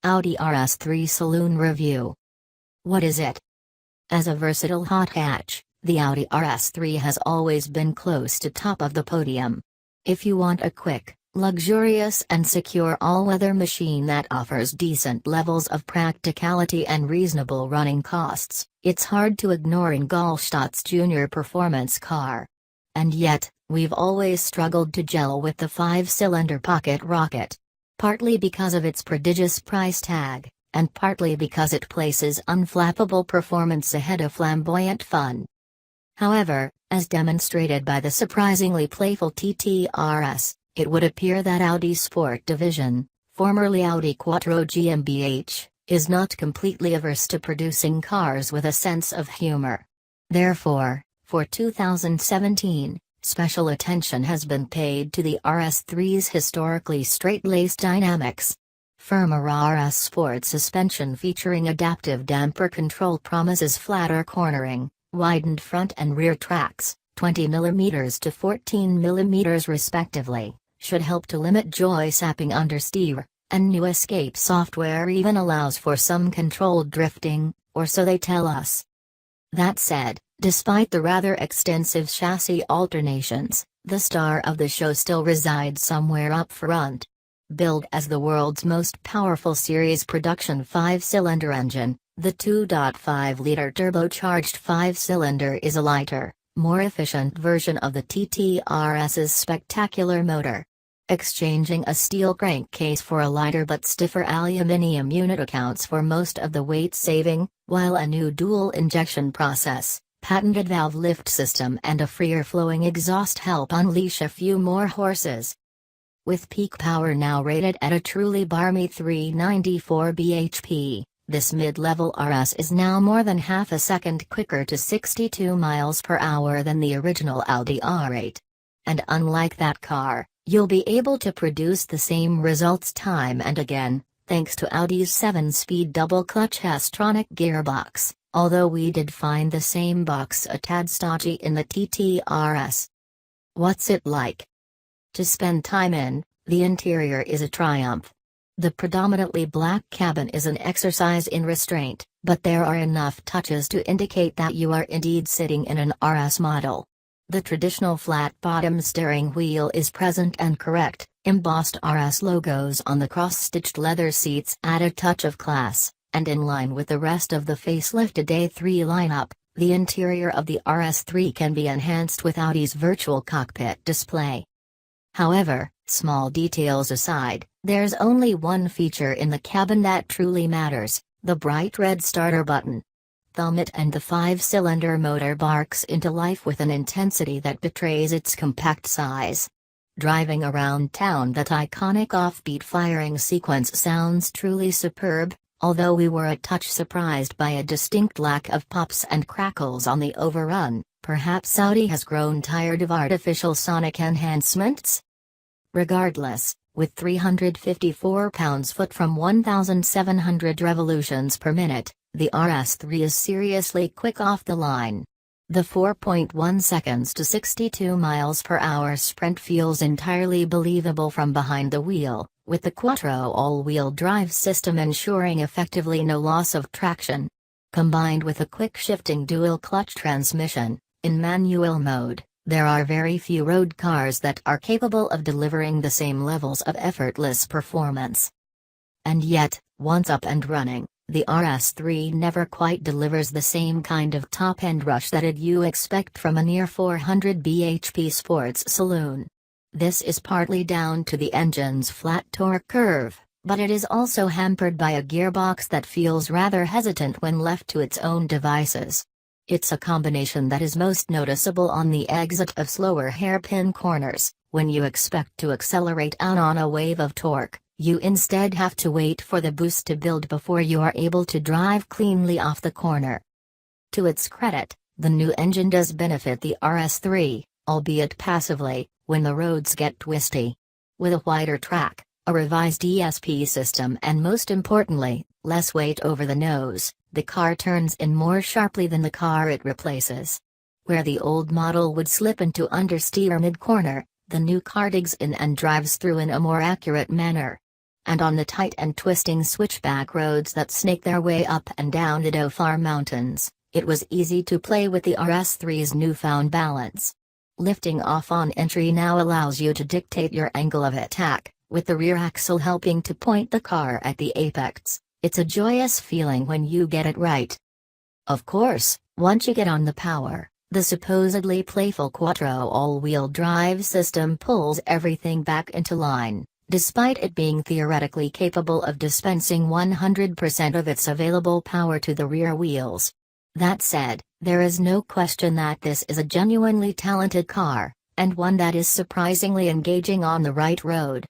Audi RS3 Saloon Review. What is it? As a versatile hot hatch, the Audi RS3 has always been close to top of the podium. If you want a quick, luxurious and secure all-weather machine that offers decent levels of practicality and reasonable running costs, it's hard to ignore Ingolstadt's junior performance car. And yet, we've always struggled to gel with the 5-cylinder pocket rocket. Partly because of its prodigious price tag, and partly because it places unflappable performance ahead of flamboyant fun. However, as demonstrated by the surprisingly playful TTRS, it would appear that Audi's Sport division, formerly Audi Quattro GmbH, is not completely averse to producing cars with a sense of humor. Therefore, for 2017, special attention has been paid to the RS3's historically straight-laced dynamics. Firmer RS Sport suspension featuring adaptive damper control promises flatter cornering, widened front and rear tracks, 20mm to 14mm respectively, should help to limit joy-sapping understeer, and new escape software even allows for some controlled drifting, or so they tell us. That said, despite the rather extensive chassis alternations, the star of the show still resides somewhere up front. Billed as the world's most powerful series production 5-cylinder engine, the 2.5-liter turbocharged 5-cylinder is a lighter, more efficient version of the TTRS's spectacular motor. Exchanging a steel crankcase for a lighter but stiffer aluminium unit accounts for most of the weight saving, while a new dual injection process, patented valve lift system and a freer flowing exhaust help unleash a few more horses. With peak power now rated at a truly balmy 394 bhp, this mid-level RS is now more than half a second quicker to 62 miles per hour than the original Audi R8. And unlike that car, you'll be able to produce the same results time and again, thanks to Audi's 7-speed double-clutch S-tronic gearbox, although we did find the same box a tad stodgy in the TTRS. What's it like to spend time in? The interior is a triumph. The predominantly black cabin is an exercise in restraint, but there are enough touches to indicate that you are indeed sitting in an RS model. The traditional flat-bottom steering wheel is present and correct, embossed RS logos on the cross-stitched leather seats add a touch of class, and in line with the rest of the facelifted A3 lineup, the interior of the RS3 can be enhanced with Audi's virtual cockpit display. However, small details aside, there's only one feature in the cabin that truly matters: the bright red starter button. Thumb it and the 5-cylinder motor barks into life with an intensity that betrays its compact size. Driving around town, that iconic offbeat firing sequence sounds truly superb, although we were a touch surprised by a distinct lack of pops and crackles on the overrun. Perhaps Audi has grown tired of artificial sonic enhancements? Regardless, with 354 pounds-foot from 1,700 revolutions per minute, the RS3 is seriously quick off the line. The 4.1 seconds to 62 miles per hour sprint feels entirely believable from behind the wheel, with the Quattro all-wheel drive system ensuring effectively no loss of traction. Combined with a quick-shifting dual-clutch transmission, in manual mode, there are very few road cars that are capable of delivering the same levels of effortless performance. And yet, once up and running, the RS3 never quite delivers the same kind of top-end rush that you expect from a near 400 bhp sports saloon. This is partly down to the engine's flat torque curve, but it is also hampered by a gearbox that feels rather hesitant when left to its own devices. It's a combination that is most noticeable on the exit of slower hairpin corners. When you expect to accelerate out on a wave of torque, you instead have to wait for the boost to build before you are able to drive cleanly off the corner. To its credit, the new engine does benefit the RS3, albeit passively, when the roads get twisty. With a wider track, a revised ESP system and most importantly, less weight over the nose, the car turns in more sharply than the car it replaces. Where the old model would slip into understeer mid-corner, the new car digs in and drives through in a more accurate manner. And on the tight and twisting switchback roads that snake their way up and down the Dhofar Mountains, it was easy to play with the RS3's newfound balance. Lifting off on entry now allows you to dictate your angle of attack, with the rear axle helping to point the car at the apex. It's a joyous feeling when you get it right. Of course, once you get on the power, the supposedly playful Quattro all-wheel drive system pulls everything back into line, despite it being theoretically capable of dispensing 100% of its available power to the rear wheels. That said, there is no question that this is a genuinely talented car, and one that is surprisingly engaging on the right road.